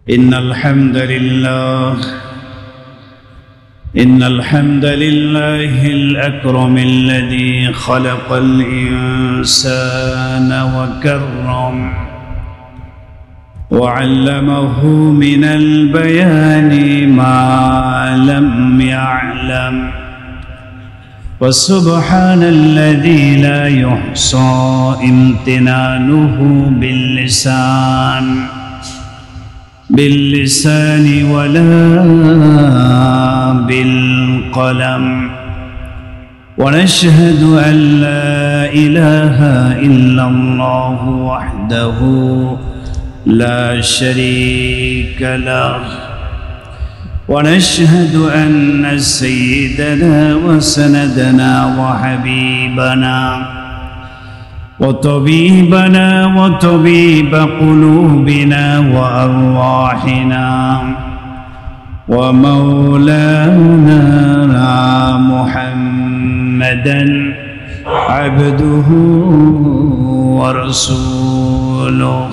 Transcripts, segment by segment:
إن الحمد لله الأكرم الذي خلق الإنسان وكرم وعلمه من البيان ما لم يعلم، وسبحان الذي لا يحصى امتنانه باللسان ولا بالقلم. ونشهد أن لا إله إلا الله وحده لا شريك له، ونشهد أن سيدنا وسندنا وحبيبنا وطبيبنا وطبيب قلوبنا وأرواحنا ومولانا محمدا عبده ورسوله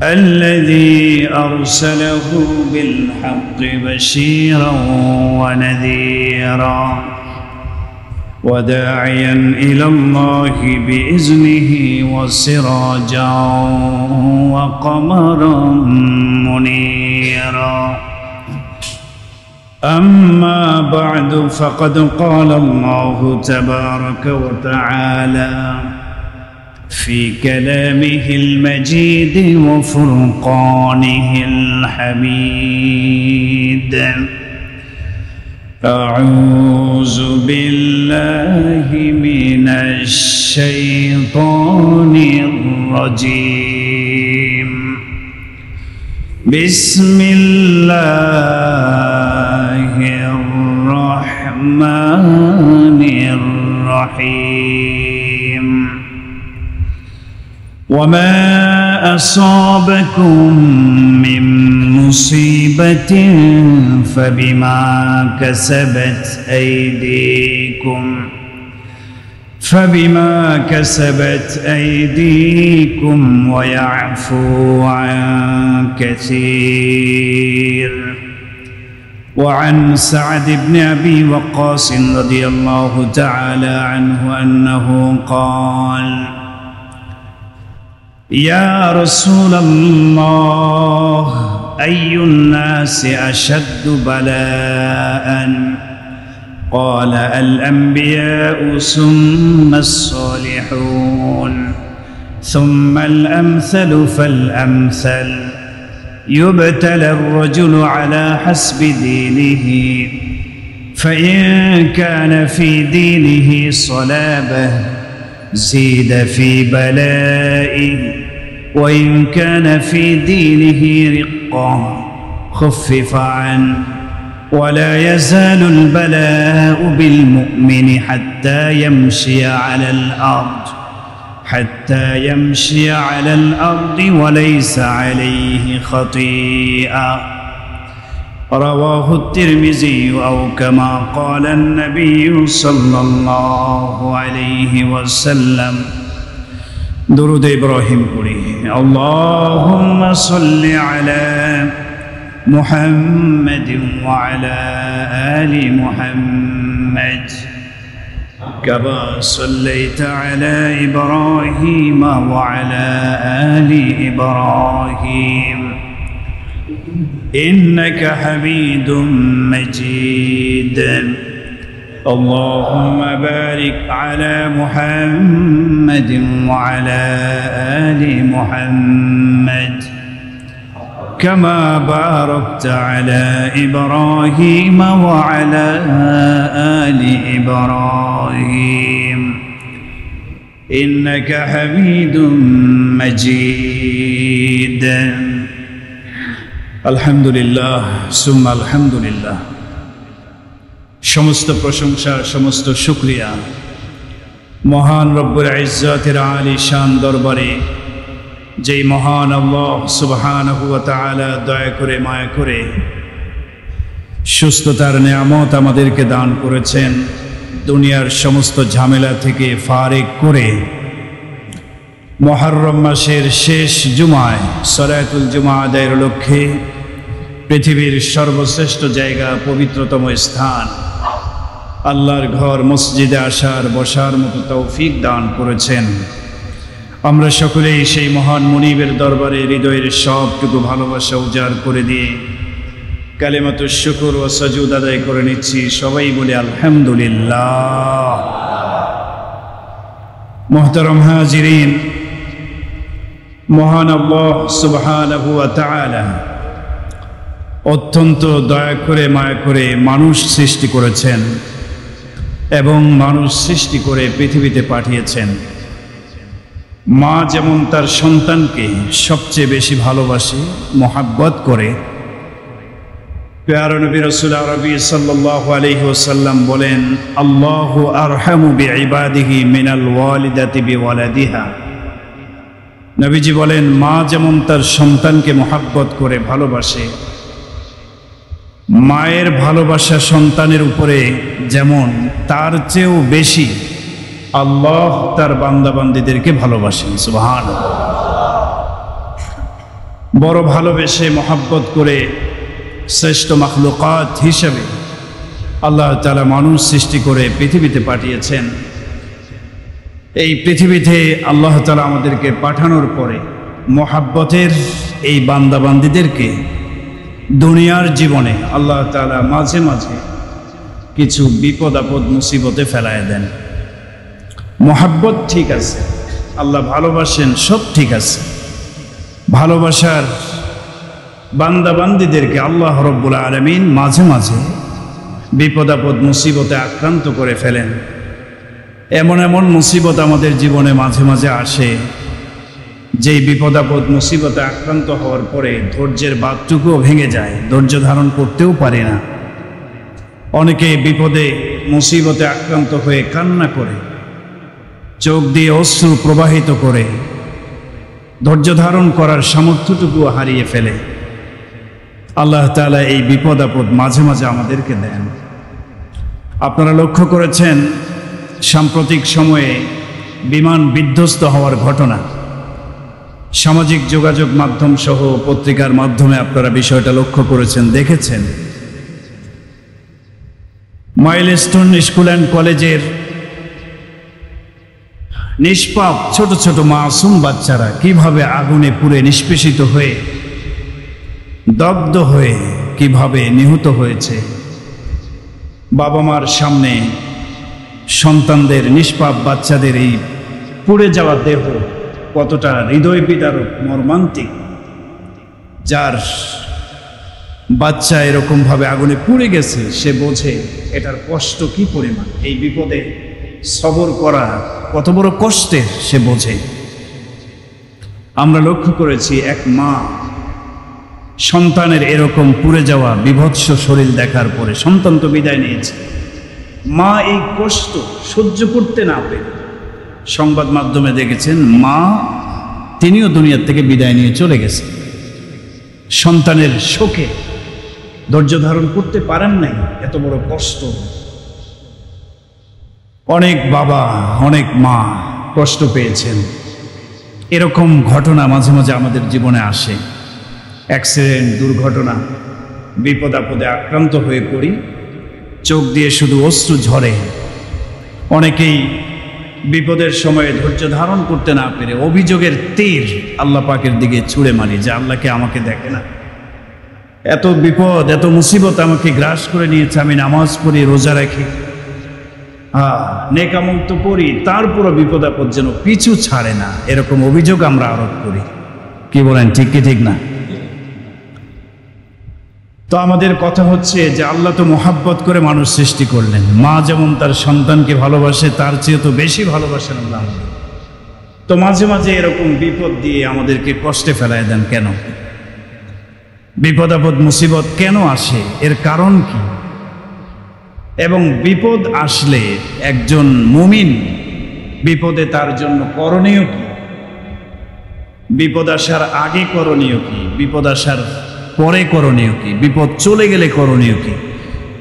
الذي أرسله بالحق بشيرا ونذيرا وداعيا إلى الله بإذنه وسراجا وقمرا منيرا. أما بعد، فقد قال الله تبارك وتعالى في كلامه المجيد وفرقانه الحميد: أعوذ بالله من الشيطان الرجيم. بسم الله الرحمن الرحيم. وما أصابكم من مصيبة فبما كسبت أيديكم ويعفو عن كثير. وعن سعد بن أبي وقاص رضي الله تعالى عنه أنه قال: يا رسول الله، أي الناس أشد بلاء؟ قال: الأنبياء ثم الصالحون ثم الأمثل فالأمثل. يبتلى الرجل على حسب دينه، فإن كان في دينه صلابة زيد في بلائه، وإن كان في دينه رقة خفف عنه. ولا يزال البلاء بالمؤمن حتى يمشي على الأرض وليس عليه خطيئة. رواه الترمذي، أو كما قال النبي صلى الله عليه وسلم. درود إبراهيم قولي: اللهم صل على محمد وعلى آل محمد كما صليت على إبراهيم وعلى آل إبراهيم إنك حميد مجيد. اللهم بارك على محمد وعلى آل محمد كما باركت على إبراهيم وعلى آل إبراهيم إنك حميد مجيد. আলহামদুলিল্লাহ সুম্মা আলহামদুলিল্লাহ। সমস্ত প্রশংসা, সমস্ত শুকরিয়া মহান রব্বুল ইজ্জতের আলিশান দরবারে, যেই মহান আল্লাহ সুবহানাহু ওয়া তাআলা দয়া করে মায়া করে সুস্থতার নিয়ামত আমাদেরকে দান করেছেন, দুনিয়ার সমস্ত ঝামেলা থেকে ফারেক করে মুহররম মাসের শেষ জুমায় সালাতুল জুমা আদায়ের লক্ষ্যে পৃথিবীর সর্বশ্রেষ্ঠ জায়গা, পবিত্রতম স্থান আল্লাহর ঘর মসজিদে আসার বসার মতো তৌফিক দান করেছেন। আমরা সকলেই সেই মহান মুনিবের দরবারে হৃদয়ের সবটুকু ভালোবাসা উজাড় করে দিয়ে কালিমাতুশ শুকর ও সাজুদ আদায় করে নিচ্ছি। সবাই বলে আলহামদুলিল্লাহ। মুহতারাম হাজিরিন, মহান আল্লাহ সুবহানাহু ওয়া তাআলা অত্যন্ত দয়া করে মায়া করে মানুষ সৃষ্টি করেছেন এবং মানুষ সৃষ্টি করে পৃথিবীতে পাঠিয়েছেন। মা যেমন তার সন্তানকে সবচেয়ে বেশি ভালোবাসে, মোহাব্বত করে, প্যারা নবী রাসূল আরবি সাল্লাল্লাহু আলাইহি ওয়াসাল্লাম বলেন, আল্লাহু আরহামু বিইবাদিহি মিনাল ওয়ালিদাতি বিওয়ালাদিহা। নবীজি বলেন, মা যেমন তার সন্তানকে মোহাব্বত করে ভালোবাসে, মায়ের ভালোবাসা সন্তানের উপরে যেমন তার চেয়েও বেশি আল্লাহ তার বান্দাবান্দীদেরকে ভালোবাসেন। সুবহানাল্লাহ। বড় ভালোবেসে মোহাব্বত করে শ্রেষ্ঠ মাখলুকাত হিসেবে আল্লাহ তাআলা মানুষ সৃষ্টি করে পৃথিবীতে পাঠিয়েছেন। এই পৃথিবীতে আল্লাহ তাআলা আমাদেরকে পাঠানোর পরে মোহাব্বতের এই বান্দাবান্দীদেরকে দুনিয়ার জীবনে আল্লাহ তাআলা মাঝে মাঝে কিছু বিপদ আপদ মুসিবতে ফেলায় দেন। মোহাব্বত ঠিক আছে, আল্লাহ ভালোবাসেন, সব ঠিক আছে। ভালোবাসার বান্দাবান্দীদেরকে আল্লাহ রব্বুল আলামিন মাঝে মাঝে বিপদ আপদ মুসিবতে আক্রান্ত করে ফেলেন। এমন এমন মুসিবত আমাদের জীবনে মাঝে মাঝে আসে, যেই বিপদ আপদ মুসিবতে আক্রান্ত হওয়ার পরে ধৈর্যের বাঁধটুকুও ভেঙে যায়, ধৈর্য ধারণ করতেও পারে না। অনেকে বিপদে মুসিবতে আক্রান্ত হয়ে কান্না করে, চোখ দিয়ে অশ্রু প্রবাহিত করে ধৈর্য ধারণ করার সামর্থ্যটুকুও হারিয়ে ফেলে। আল্লাহ তাআলা এই বিপদ আপদ মাঝে মাঝে আমাদেরকে দেন। আপনারা লক্ষ্য করেছেন সাম্প্রতিক সময়ে বিমান বিধ্বস্ত হওয়ার ঘটনা, সামাজিক যোগাযোগ মাধ্যম সহ পত্রিকার মাধ্যমে আপনারা বিষয়টা লক্ষ্য করেছেন, দেখেছেন। মাইলস্টোন স্কুল অ্যান্ড কলেজের নিষ্পাপ ছোট ছোট মাসুম বাচ্চারা কিভাবে আগুনে পুড়ে নিষ্পেষিত হয়ে, দগ্ধ হয়ে কিভাবে নিহত হয়েছে। বাবা মার সামনে সন্তানদের, নিষ্পাপ বাচ্চাদের এই পুড়ে যাওয়া দেহ কতটা হৃদয় বিদারক, মর্মান্তিক। যার বাচ্চা এরকমভাবে আগুনে পুড়ে গেছে সে বোঝে এটার কষ্ট কি পরিমাণ, এই বিপদে সবর করা কত বড় কষ্টের সে বোঝে। আমরা লক্ষ্য করেছি এক মা সন্তানের এরকম পুড়ে যাওয়া বিভৎস শরীর দেখার পরে, সন্তান তো বিদায় নিয়েছে, মা এই কষ্ট সহ্য করতে না পেরে সংবাদ মাধ্যমে দেখেছেন মা তিনিও দুনিয়ার থেকে বিদায় নিয়ে চলে গেছে। সন্তানের শোকে ধৈর্য ধারণ করতে পারেন নাই, এত বড় কষ্ট। অনেক বাবা, অনেক মা কষ্ট পেয়েছেন। এরকম ঘটনা মাঝে মাঝে আমাদের জীবনে আসে। অ্যাক্সিডেন্ট, দুর্ঘটনা, বিপদ আপদে আক্রান্ত হয়ে পড়ি, চোখ দিয়ে শুধু অশ্রু ঝরে। অনেকেই বিপদের সময়ে ধৈর্য ধারণ করতে না পেরে অভিযোগের তীর আল্লাহ পাকের দিকে ছুঁড়ে মারি যে আল্লাহকে আমাকে দেখে না, এত বিপদ এত মুসিবত আমাকে গ্রাস করে নিয়েছে, আমি নামাজ পড়ি, রোজা রাখি, নেক আমল তো করি, তারপরও বিপদ আপদ যেন পিছু ছাড়ে না, এরকম অভিযোগ আমরা আরোপ করি। কি বলেন, ঠিক কি ঠিক না? তো আমাদের কথা হচ্ছে যে আল্লাহ তো মোহাব্বত করে মানুষ সৃষ্টি করলেন। মা যেমন তার সন্তানকে ভালোবাসে তার চেয়ে তো বেশি ভালোবাসেন আল্লাহ। তো মাঝে মাঝে এরকম বিপদ দিয়ে আমাদেরকে কষ্টে ফেলায় দেন কেন? বিপদ আপদ মুসিবত কেন আসে, এর কারণ কি? এবং বিপদ আসলে একজন মুমিন বিপদে তার জন্য করণীয় কি, বিপদ আসার আগে করণীয় কি, বিপদ আসার পরে করণীয় কি, বিপদ চলে গেলে করণীয় কি,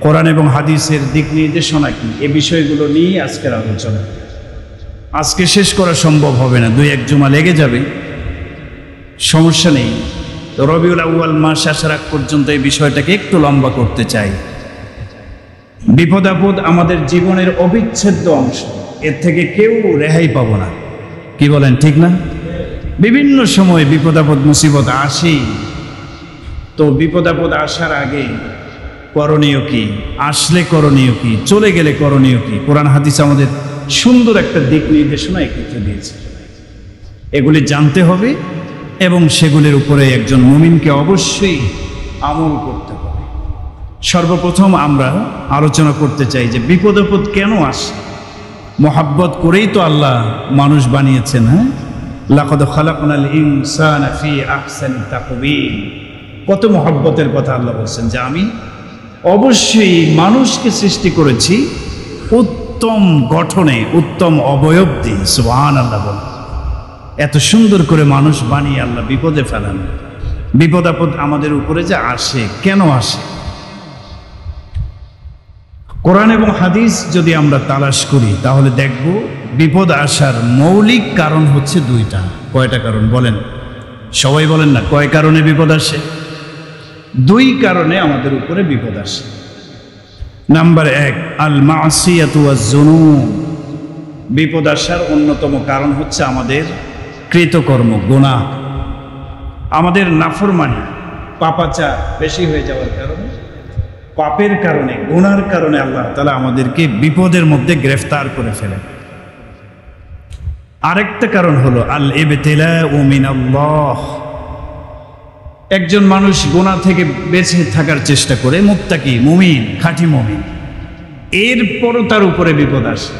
কোরআন এবং হাদিসের দিক নির্দেশনা কি, এ বিষয়গুলো নিয়ে আজকের আলোচনা। আজকে শেষ করা সম্ভব হবে না, 2-1 জুমা লেগে যাবে, সমস্যা নেই। তো রবিউল আউয়াল মাস আসার আগ পর্যন্ত এই বিষয়টাকে একটু লম্বা করতে চাই। বিপদ আপদ আমাদের জীবনের অবিচ্ছেদ্য অংশ, এর থেকে কেউ রেহাই পাবো না। কি বলেন, ঠিক না? বিভিন্ন সময় বিপদ আপদ মুসিবত আসেই। তো বিপদ আপদ আসার আগে করণীয় কি, আসলে করণীয় কি, চলে গেলে করণীয় কি, কোরআন হাদিস আমাদের সুন্দর একটা দিক নির্দেশনা এক্ষেত্রে দিয়েছে। এগুলি জানতে হবে এবং সেগুলির উপরে একজন মুমিনকে অবশ্যই আমল করতে হবে। সর্বপ্রথম আমরা আলোচনা করতে চাই যে বিপদ আপদ কেন আসে। মোহাব্বত করেই তো আল্লাহ মানুষ বানিয়েছেন। হ্যাঁ, লাকাদ খালাকনাল ইনসানা ফি আহসানি তাকওয়িম। কত মোহাব্বতের কথা আল্লাহ বলছেন যে আমি অবশ্যই মানুষকে সৃষ্টি করেছি উত্তম গঠনে, উত্তম অবয়ব দিয়ে। সুবহানাল্লাহ বলেন। এত সুন্দর করে মানুষ বানিয়ে আল্লাহ বিপদে ফেলান। বিপদ আপদ আমাদের উপরে যে আসে, কেন আসে? কোরআন এবং হাদিস যদি আমরা তালাশ করি তাহলে দেখব বিপদ আসার মৌলিক কারণ হচ্ছে 2টা। কয়টা কারণ বলেন? সবাই বলেন না, কয় কারণে বিপদ আসে? 2 কারণে আমাদের উপরে বিপদ আসে। নাম্বার 1, আল মাসিয়াতু ওয়াজ যুনুব। বিপদ আসার অন্যতম কারণ হচ্ছে আমাদের কৃতকর্ম, গুনাহ, আমাদের নাফরমানি, পাপাচার বেশি হয়ে যাওয়ার কারণে, পাপের কারণে, গুনার কারণে আল্লাহ তাআলা আমাদেরকে বিপদের মধ্যে গ্রেফতার করে ফেলেন। আরেকটা কারণ হলো আল ইবতিলাউ মিনাল্লাহ। একজন মানুষ গুনাহ থেকে বেঁচে থাকার চেষ্টা করে, মুত্তাকি, মুমিন, খাঁটি মুমিন, এরপরও তার উপরে বিপদ আসে।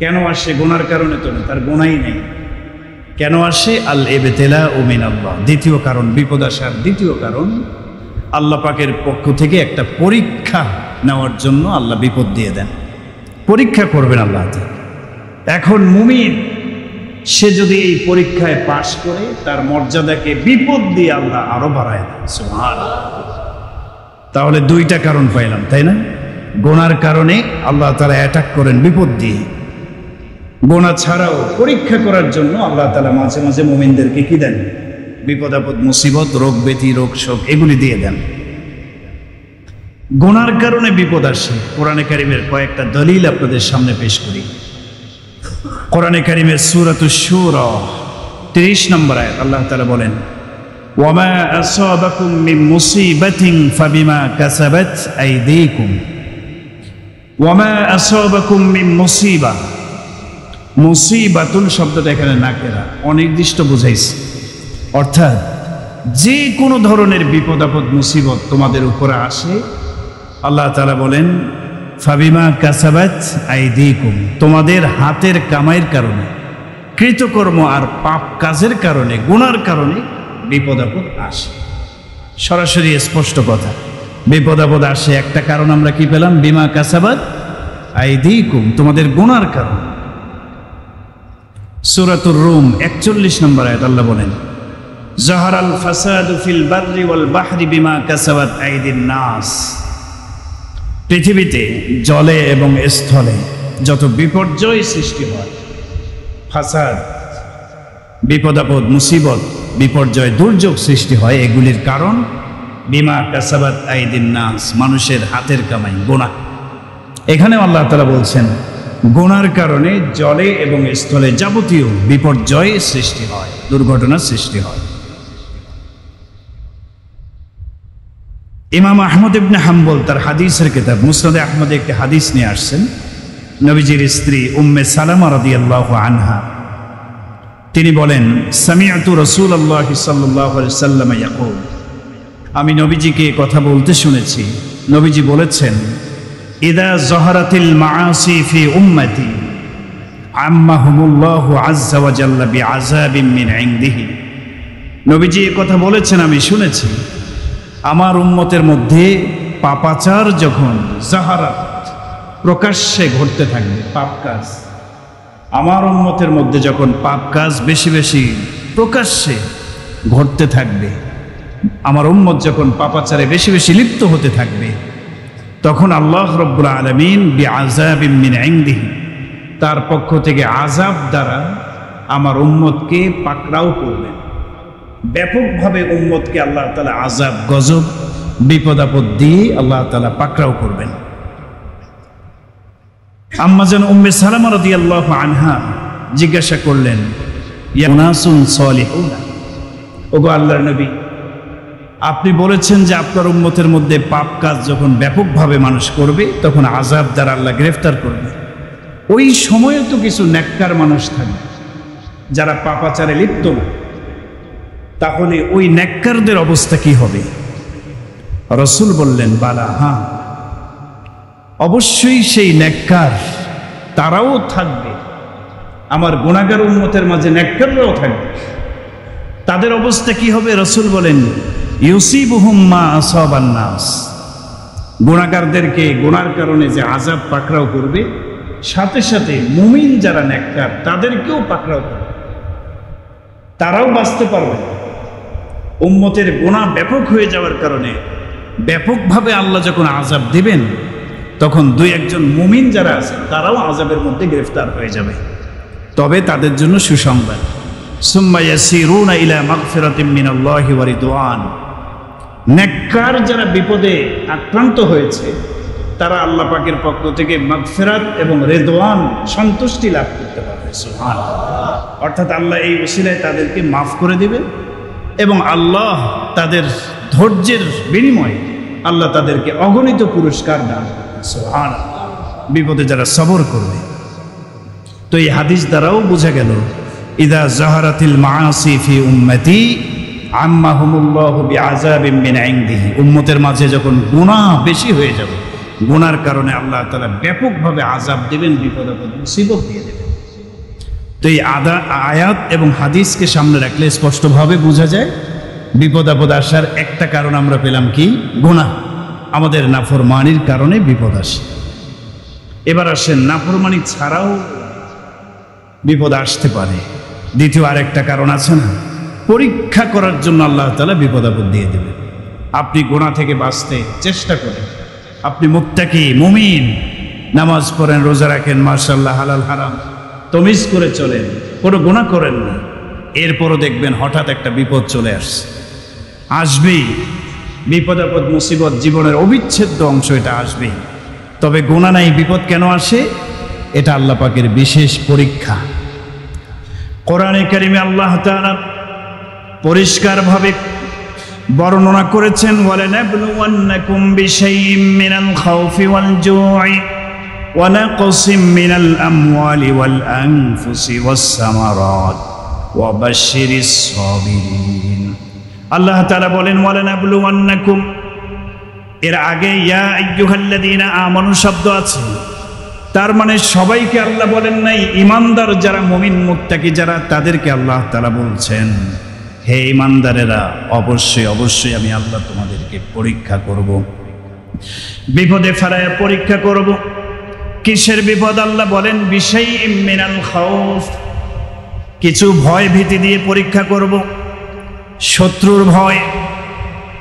কেন আসে? গুনার কারণে তো না, তার গুনাহই নেই। কেন আসে? আল ইবতিলাউ মিনাল্লাহ। দ্বিতীয় কারণ, বিপদ আসার দ্বিতীয় কারণ আল্লাহ পাকের পক্ষ থেকে একটা পরীক্ষা নেওয়ার জন্য আল্লাহ বিপদ দিয়ে দেন। পরীক্ষা করবেন আল্লাহ। এখন মুমিন সে যদি এই পরীক্ষায় পাশ করে তার মর্যাদাকে বিপদ দিয়ে আল্লাহ আরো বাড়ায় দেন। সুবহানাল্লাহ। তাহলে 2টা কারণ পাইলাম, তাই না? গুনার কারণে আল্লাহ তাআলা অ্যাটাক করেন বিপদ দিয়ে। গুনাহ ছাড়াও পরীক্ষা করার জন্য আল্লাহ তাআলা মাঝে মাঝে মুমিনদেরকে কি দেন? বিপদ আপদ, মুসিবত, রোগ ব্যাধি, রোগ শোক এগুলি দিয়ে দেন। গুনার কারণে বিপদ আসে। কোরআনে কারিমের কয়েকটা দলিল আপনাদের সামনে পেশ করি। কোরআনে কারিমের সূরাতুশ শূরা 30 নম্বর আয়াত আল্লাহ তাআলা বলেন, ওয়ামা আসাবাকুম মিন মুসিবাতিন ফাবিমা কাসাবাত আইদিকুম। ওয়ামা আসাবাকুম মিন মুসিবা। মুসিবাতুন শব্দটা এখানে নাকেরা, অনির্দিষ্ট বুঝাইছে। অর্থাৎ যে কোনো ধরনের বিপদ আপদ, মুসিবত তোমাদের উপরে আসে, আল্লাহ তাআলা বলেন ফাবিমা কাসাবাত আইদিকুম, তোমাদের হাতের কামাইয়ের কারণে, কৃতকর্ম আর পাপ কাজের কারণে, গুনার কারণে বিপদ আপদ আসে। সরাসরি স্পষ্ট কথা, বিপদ আপদ আসে একটা কারণ আমরা কি পেলাম? বিমা কাসাবাত আইদিকুম, তোমাদের গুনার কারণ। সূরাতুর রুম 41 নম্বর আয়াত আল্লাহ বলেন, জাহারাল ফাসাদু ফিল বাররি ওয়াল বাহরি বিমা কাসাবাত আইদিন নাস। পৃথিবীতে জলে এবং স্থলে যত বিপর্যয় সৃষ্টি হয়, ফাসাদ, বিপদ আপদ, মুসিবত, বিপর্যয়, দুর্যোগ সৃষ্টি হয়, এগুলির কারণ বিমা কাসাবাত আইদিন নাস, মানুষের হাতের কামাই, গুনাহ। এখানে আল্লাহ তাআলা বলছেন গুনার কারণে জলে এবং স্থলে যাবতীয় বিপর্যয় সৃষ্টি হয়, দুর্ঘটনা সৃষ্টি হয়। ইমাম আহমদ ইবনে হাম্বল তার হাদিসের কিতাব মুসনাদে আহমদে একটি হাদিস নিয়ে আসছেন। নবীজির স্ত্রী উম্মে সালামা রাদিয়াল্লাহু আনহা তিনি বলেন, সামিআতু রাসূলুল্লাহি সাল্লাল্লাহু আলাইহি ওয়াসাল্লাম ইয়াকুল, আমি নবীজিকে কথা বলতে শুনেছি। নবীজি বলেছেন, ইদা যাহারাতিল মাআসি ফি উম্মতি আম্মাহুমুল্লাহু আযজা ওয়া জাল্লা বিআযাবিন মিন ইনদিহি। নবীজি এই কথা বলেছেন, আমি শুনেছি, আমার উম্মতের মধ্যে পাপাচার যখন জাহারাত, প্রকাশ্যে ঘটতে থাকবে, পাপ কাজ, আমার উম্মতের মধ্যে যখন পাপ কাজ বেশি বেশি প্রকাশ্যে ঘটতে থাকবে, আমার উম্মত যখন পাপাচারে বেশি বেশি লিপ্ত হতে থাকবে, তখন আল্লাহ রাব্বুল আলামিন বিআযাবিন মিন ইনদিহি, তার পক্ষ থেকে আযাব দ্বারা আমার উম্মতকে পাকড়াও করবেন। ব্যাপকভাবে উম্মতকে আল্লাহ তাআলা আযাব, গজব, বিপদ আপদ দিয়ে আল্লাহ তাআলা পাকড়াও করবেন। আম্মা জান উম্মে সালামা রাদিয়াল্লাহু আনহা জিজ্ঞাসা করলেন, ইয়া উনাসুন সালিহুন, ওগো আল্লাহর নবী, আপনি বলেছেন যে আপনার উম্মতের মধ্যে পাপ কাজ যখন ব্যাপকভাবে মানুষ করবে তখন আযাব দ্বারা আল্লাহ গ্রেফতার করবে। ওই সময়ে তো কিছু নেককার মানুষ থাকবে যারা পাপাচারে লিপ্ত না, তাহলে ওই নেককারদের অবস্থা কি হবে? রাসূল বললেন, বালা, হ্যাঁ, অবশ্যই সেই নেককার তারাও থাকবে, আমার গুনাহগার উম্মতের মাঝে নেককাররাও থাকবে। তাদের অবস্থা কি হবে? রাসূল বলেন, ইউসিবুহুম মা আসাবান নাস, গুনাহগারদেরকে গুনার কারণে যে আযাব পাকড়াও করবে, সাথে সাথে মুমিন যারা নেককার তাদেরকেও পাকড়াও করবে, তারাও বাঁচতে পারবে। উম্মতের গুনাহ ব্যাপক হয়ে যাওয়ার কারণে ব্যাপকভাবে আল্লাহ যখন আযাব দিবেন তখন দুই একজন মুমিন যারা আছে তারাও আযাবের মধ্যে গ্রেফতার হয়ে যাবে। তবে তাদের জন্য সুসংবাদ, সুম্মা ইয়াসিরুনা ইলা মাগফিরাতিম মিনাল্লাহি ওয়া রিদওয়ান, নেককার যারা বিপদে আক্রান্ত হয়েছে তারা আল্লাহ পাকের পক্ষ থেকে মাগফিরাত এবং রিদওয়ান, সন্তুষ্টি লাভ করতে পারবে। সুবহানাল্লাহ। অর্থাৎ আল্লাহ এই ওসিলায় তাদেরকে মাফ করে দিবেন এবং আল্লাহ তাদের ধৈর্যের বিনিময়ে আল্লাহ তাদেরকে অগণিত পুরস্কার দান করবেন। সুবহানাল্লাহ। বিপদে যারা সবর করবে। তো এই হাদিস দ্বারাও বোঝা গেল, ইদা জাহারাতিল মাআসি ফি উম্মতি আম্মাহুমুল্লাহু বিআযাবিন মিন ইনদিহি, উম্মতের মাঝে যখন গুনাহ বেশি হয়ে যাবে, গুনার কারণে আল্লাহ তাআলা ব্যাপকভাবে আযাব দেবেন, বিপদ আপদ মুসিবত দিয়ে দেবেন। তো এই আয়াত এবং হাদিসকে সামনে রাখলে স্পষ্টভাবে বোঝা যায় বিপদ আপদ আসার একটা কারণ আমরা পেলাম কি? গুনাহ। আমাদের নাফরমানির কারণে বিপদ আসে। এবার আসেন, নাফরমানি ছাড়াও বিপদ আসতে পারে। দ্বিতীয় আরেকটা কারণ আছে না, পরীক্ষা করার জন্য আল্লাহ তাআলা বিপদ আপদ দিয়ে দেবেন। আপনি গুনাহ থেকে বাঁচতে চেষ্টা করেন, আপনি মুত্তাকি, মুমিন, নামাজ পড়েন, রোজা রাখেন, মাশাআল্লাহ, হালাল হারাম তমিজ করে চলেন, কোনো গুনাহ করেন না, এরপরও দেখবেন হঠাৎ একটা বিপদ চলে আসছে। আসবেই বিপদ আপদ মুসিবত, জীবনের অবিচ্ছেদ্য অংশ, এটা আসবেই। তবে গুনাহ নাই, বিপদ কেন আসে? এটা আল্লাহ পাকের বিশেষ পরীক্ষা। কোরআনে কারিমে আল্লাহ তাআলা পরিষ্কারভাবে বর্ণনা করেছেন, ওয়ালানাবলুওয়ান্নাকুম বিশাইইম মিনাল খাউফি ওয়াল জু'i ওয়া নাকসিম মিনাল আমওয়ালি ওয়াল আনফুসি ওয়াস সামারাত ওয়া বাশশিরিস সাবিরিন। আল্লাহ তাআলা বলেন ওয়ালানাবলুওয়ান্নাকুম, এর আগে ইয়া আইয়ুহাল্লাযীনা আমানু শব্দ আছে, তার মানে সবাইকে আল্লাহ বলেন নাই, ঈমানদার যারা, মুমিন মুত্তাকি যারা, তাদেরকে আল্লাহ তাআলা বলছেন, হে ঈমানদারেরা, অবশ্যই অবশ্যই আমি আল্লাহ তোমাদেরকে পরীক্ষা করব, বিপদে ফেলায় পরীক্ষা করব। কিসের বিপদ? আল্লাহ বলেন বিশাইইম মিনাল খাউফ, কিছু ভয় ভীতি দিয়ে পরীক্ষা করব। শত্রুর ভয়,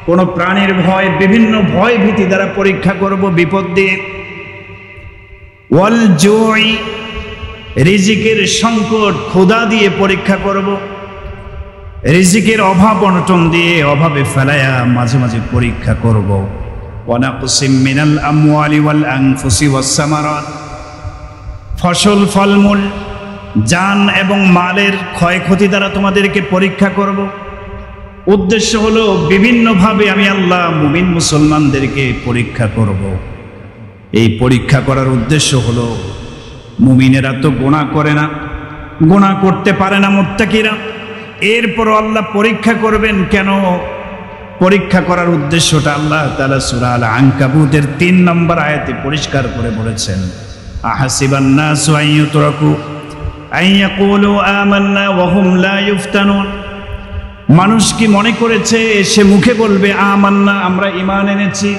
কোনো প্রাণীর ভয়, বিভিন্ন ভয় ভীতি দ্বারা পরীক্ষা করব, বিপদ দিয়ে। ওয়াল জু'i, রিজিকের সংকট, ক্ষুধা দিয়ে পরীক্ষা করব। রিজিকের অভাব অনটন দিয়ে, অভাবে ফেলায়া মাঝে মাঝে পরীক্ষা করব। ওয়া নাকসিম মিনাল আমওয়ালি ওয়াল আনফুসি ওয়াস সামারাত, ফসল ফলমূল, জান এবং মালের ক্ষয়ক্ষতি দ্বারা তোমাদেরকে পরীক্ষা করব। উদ্দেশ্য হলো বিভিন্নভাবে আমি আল্লাহ মুমিন মুসলমানদেরকে পরীক্ষা করব। এই পরীক্ষা করার উদ্দেশ্য হলো, মুমিনেরা তো গুনাহ করে না, গুনাহ করতে পারে না মুত্তাকিরা, এরপরও আল্লাহ পরীক্ষা করবেন কেন? পরীক্ষা করার উদ্দেশ্যটা আল্লাহ তাআলা সূরা আল আনকাবুতের ৩ নম্বর আয়াতে পরিষ্কার করে বলেছেন, আহাসিবান নাসু আন ইউতরাকু আন ইয়াকুলু আমান্না ওয়া হুম লা ইফতানুন, মানুষ কি মনে করেছে সে মুখে বলবে আমান্না, আমরা ঈমান এনেছি,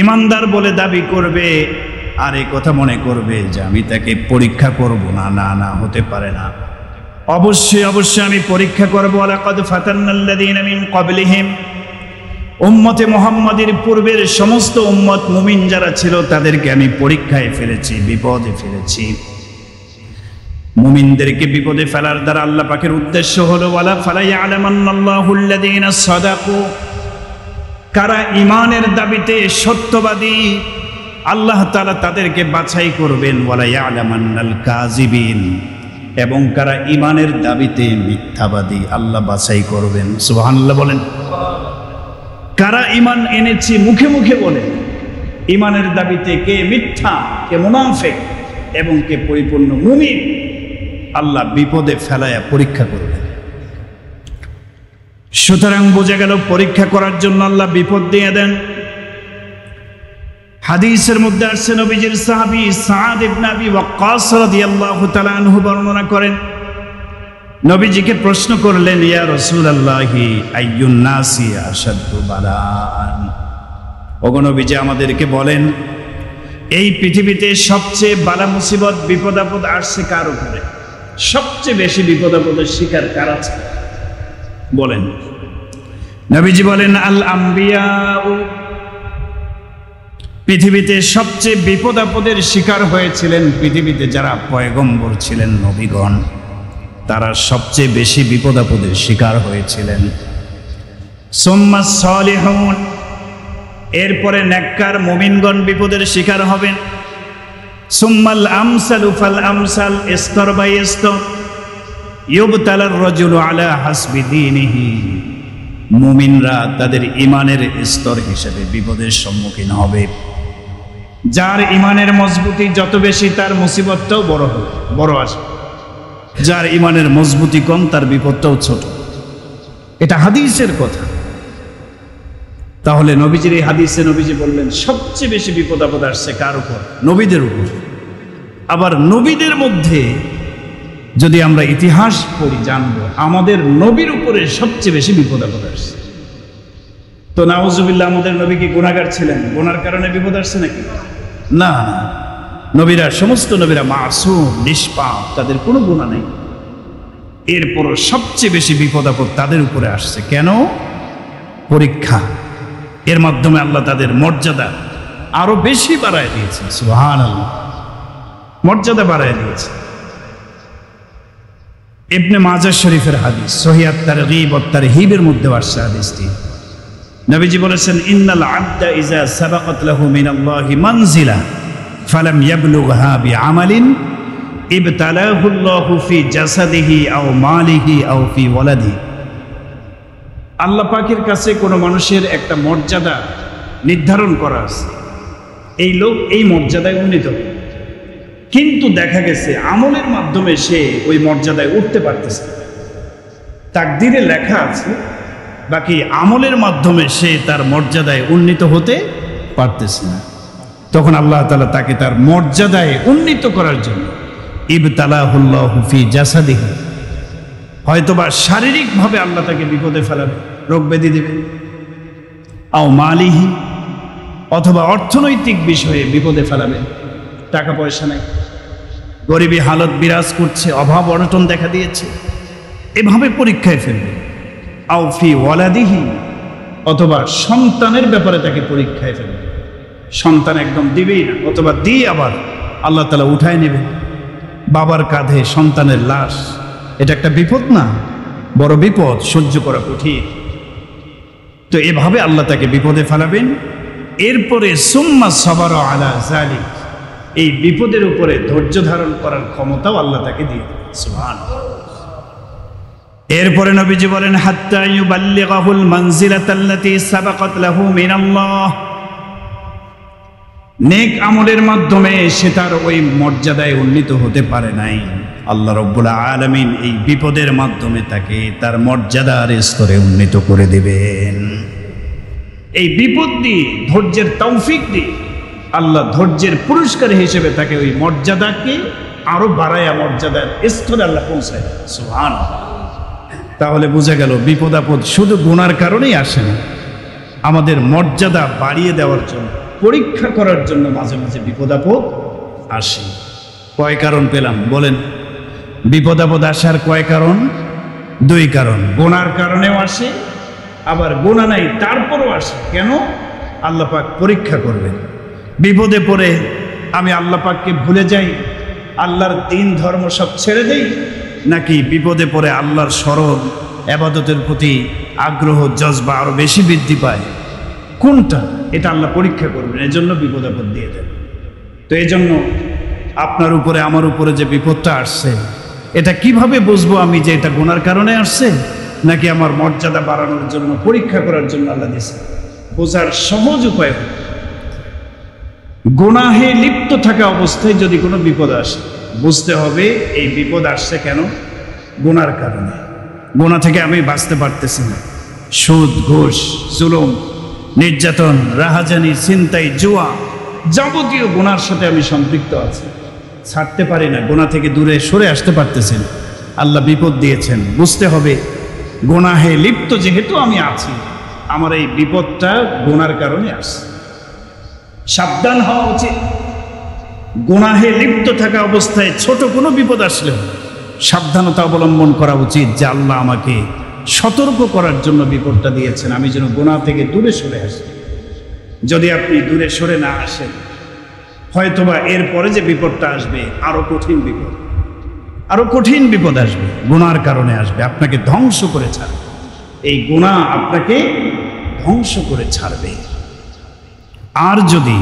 ঈমানদার বলে দাবি করবে, আর এই কথা মনে করবে যে আমি তাকে পরীক্ষা করব না? না না, হতে পারে না। অবশ্যই অবশ্যই আমি পরীক্ষা করব। লাকাদ ফাতান্নাল্লাযীনা মিন ক্বাবলিহিম, উম্মতে মুহাম্মাদের পূর্বের সমস্ত উম্মত মুমিন যারা ছিল তাদেরকে আমি পরীক্ষায় ফেলেছি, বিপদে ফেলেছি। মুমিনদেরকে বিপদে ফেলার দ্বারা আল্লাহ পাকের উদ্দেশ্য হলো ওয়ালা ফালাইয়ালামান্নাল্লাহুল্লাযীনা সাদাকু, কারা ঈমানের দাবিতে সত্যবাদী আল্লাহ তাআলা তাদেরকে বাছাই করবেন, ওয়ালা ইয়ালামান্নাল কাযিবিন, এবং কারা ঈমানের দাবিতে মিথ্যাবাদী আল্লাহ বাছাই করবেন। সুবহানাল্লাহ বলেন। কারা ঈমান এনেছে মুখে মুখে বলে, ঈমানের দাবিতে কে মিথ্যা, কে মুনাফিক এবং কে পরিপূর্ণ মুমিন, আল্লাহ বিপদে ফেলায়া পরীক্ষা করবেন। সুতরাং বোঝা গেল পরীক্ষা করার জন্য আল্লাহ বিপদ দিয়ে দেন। হাদিসের মধ্যে আসছে নবীজির সাহাবী সাদ ইবনে আবি ওয়াক্কাস রাদিয়াল্লাহু তাআলা আনহু বর্ণনা করেন, নবীজিকে প্রশ্ন করলেন, ইয়া রাসূলুল্লাহি আইয়ুন নাসি আশাদ্দু বালাআন, ওগো নবীজি আমাদেরকে বলেন এই পৃথিবীতে সবচেয়ে বালা মুসিবত বিপদ আপদ আসছে কার উপরে? সবচেয়ে বেশি বিপদ আপদের শিকার কার আছে বলেন? নবীজি বলেন আল আম্বিয়া, পৃথিবীতে সবচেয়ে বিপদ আপদের শিকার হয়েছিলেন পৃথিবীতে যারা পয়গম্বর ছিলেন, নবীগণ, তারা সবচেয়ে বেশি বিপদ আপদের শিকার হয়েছিলেন। সুম্মা সালিহুন, এরপরে নেককার মুমিনগণ বিপদের শিকার হবেন। সুম্মাল আমসালু ফাল আমসাল, স্তর বাই স্তর। ইউবতালার রাজুলু আলা হাসবি দীনিহি, মুমিনরা তাদের ঈমানের স্তর হিসেবে বিপদের সম্মুখীন হবে। যার ঈমানের মজবুতি যত বেশি তার মুসিবতটাও বড় আসে, যার ঈমানের মজবুতি কম তার বিপদটাও ছোট। এটা হাদিসের কথা। তাহলে নবীজির এই হাদিসে নবীজি বললেন সবচেয়ে বেশি বিপদ আপদ আসছে কার উপর? নবীদের উপর। আবার নবীদের মধ্যে যদি আমরা ইতিহাস পড়ি জানবো আমাদের নবীর উপরে সবচেয়ে বেশি বিপদ আপদ আসছে। তো নাউজুবিল্লাহ, আমাদের নবী কি গুনাহগার ছিলেন? গুনার কারণে বিপদ আসছে নাকি? না, নবীরা, সমস্ত নবীরা মাসুম, নিষ্পাপ, তাদের কোনো গুনাহ নেই। এরপর সবচেয়ে বেশি বিপদ আপদ তাদের উপরে আসছে। কেন? পরীক্ষা। এর মাধ্যমে আল্লাহ তাদের মর্যাদা আরো বেশি বাড়ায় দিয়েছে। সুবহানাল্লাহ, মর্যাদা বাড়ায় দিয়েছে। ইবনে মাজাহ শরীফের হাদিস, সহিহ আত-তারগীব ওয়াত তারহিবের মধ্যে আসছে হাদিসটি। নবীজি বলেছেন ইন্নাল আবদা ইযা সাবাকাত লাহু মিনাল্লাহি মানজিলা ফালাম ইয়াবলুগহা বিআমালিন ইবতালাহু আল্লাহু ফি জাসাদিহি আও মালিহি আও ফি ওয়ালাদিহি। আল্লাহ পাকের কাছে কোনো মানুষের একটা মর্যাদা নির্ধারণ করা আছে, এই লোক এই মর্যাদায় উন্নীত, কিন্তু দেখা গেছে আমলের মাধ্যমে সে ওই মর্যাদায় উঠতে পারতেছে। তাকদীরে লেখা আছে, বাকি আমলের মাধ্যমে সে তার মর্যাদায় উন্নীত হতে পারতেছে না। তখন আল্লাহ তাআলা তাকে তার মর্যাদায় উন্নীত করার জন্য ইবতালাহুল্লাহু ফি জাসাদিহি, হয়তোবা শারীরিকভাবে আল্লাহ তাকে বিপদে ফেলাবে, রোগ ব্যাধি দেবে, আও মালিহি, অথবা অর্থনৈতিক বিষয়ে বিপদে ফেলাবে, টাকা পয়সা নাই, গরিবী হালত বিরাজ করছে, অভাব অনটন দেখা দিয়েছে, এভাবে পরীক্ষায় ফেলবে। আও ফি ওয়ালাদিহি, অথবা সন্তানের ব্যাপারে তাকে পরীক্ষায় ফেলবে, সন্তান একদম দিবেই না, অথবা দিয়ে আবার আল্লাহ তাআলা উঠায় নেবে, বাবার কাঁধে সন্তানের লাশ, এটা একটা বিপদ না? বড় বিপদ, সহ্য করা কঠিন। তো এভাবে আল্লাহ তাকে বিপদে ফেলাবেন। এরপরে সুম্মা সাবারা আলা যালিক, এই বিপদের উপরে ধৈর্য ধারণ করার ক্ষমতাও আল্লাহ তাকে দিয়ে দেবেন। সুবহানাল্লাহ। এরপরে নবীজি বলেন হাত্তা ইউবাল্লিগাহুল মানজিলাতাল্লাতী সাবাকাত লাহু মিনাল্লাহ, নেক আমলের মাধ্যমে সে তার ওই মর্যাদায় উন্নীত হতে পারে নাই, আল্লাহ রাব্বুল আলামিন এই বিপদের মাধ্যমে তাকে তার মর্যাদার স্তরে উন্নীত করে দেবেন। এই বিপদ দিয়ে, ধৈর্যের তৌফিক দিয়ে আল্লাহ ধৈর্যের পুরস্কার হিসেবে তাকে ওই মর্যাদাকে আরো বাড়ায়া মর্যাদার স্তরে আল্লাহ পৌঁছায়। সুবহানাল্লাহ। তাহলে বোঝা গেল বিপদ আপদ শুধু গুনার কারণেই আসে না, আমাদের মর্যাদা বাড়িয়ে দেওয়ার জন্য, পরীক্ষা করার জন্য মাঝে মাঝে বিপদ আপদ আসে। কয় কারণ পেলাম বলেন? বিপদ আপদ আসার কয় কারণ? দুই কারণ। গুনার কারণেও আসে, আবার গুনাহ নাই তারপরও আসে। কেন? আল্লাহ পাক পরীক্ষা করবেন। বিপদে পড়ে আমি আল্লাহ পাককে ভুলে যাই, আল্লাহর দিন ধর্ম সব ছেড়ে দেই, নাকি বিপদে পড়ে আল্লাহর স্মরণ ইবাদতের প্রতি আগ্রহ জজবা আরো বেশি বৃদ্ধি পায়? কোনটা? এটা আল্লাহ পরীক্ষা করবেন, এজন্য বিপদ আপদ দিয়ে দেন। তো এই জন্য আপনার উপরে আমার উপরে যে বিপদটা আসছে, এটা কিভাবে বুঝবো আমি যে এটা গুনার কারণে আসছে নাকি আমার মর্যাদা বাড়ানোর জন্য, পরীক্ষা করার জন্য আল্লাহ দিয়েছে? বোঝার সহজ উপায় হল, গুনাহে লিপ্ত থাকা অবস্থায় যদি কোনো বিপদ আসে, বুঝতে হবে এই বিপদ আসছে কেন? গুনার কারণে। গুনাহ থেকে আমি বাঁচতে পারতেছি না, সুদ ঘুষ জুলুম নির্যাতন রাহাজানি ছিনতাই জুয়া যাবতীয় গুনার সাথে আমি সম্পৃক্ত আছি, ছাড়তে পারি না, গুনাহ থেকে দূরে সরে আসতে পারতেছি না, আল্লাহ বিপদ দিয়েছেন। বুঝতে হবে গুনাহে লিপ্ত যেহেতু আমি আছি, আমার এই বিপদটা গুনার কারণে আসছে। সাবধান হওয়া উচিত। গুনাহে লিপ্ত থাকা অবস্থায় ছোট কোনো বিপদ আসলেও সাবধানতা অবলম্বন করা উচিত যে আল্লাহ আমাকে সতর্ক করার জন্য বিপদটা দিয়েছেন, আমি যেন গুনাহ থেকে দূরে সরে আসি। যদি আপনি দূরে সরে না আসেন, হয়তোবা এরপরে যে বিপদটা আসবে আরো কঠিন বিপদ, আরো কঠিন বিপদ আসবে, গুনার কারণে আসবে, আপনাকে ধ্বংস করে ছাড়বে। এই গুনাহ আপনাকে ধ্বংস করে ছাড়বে। আর যদি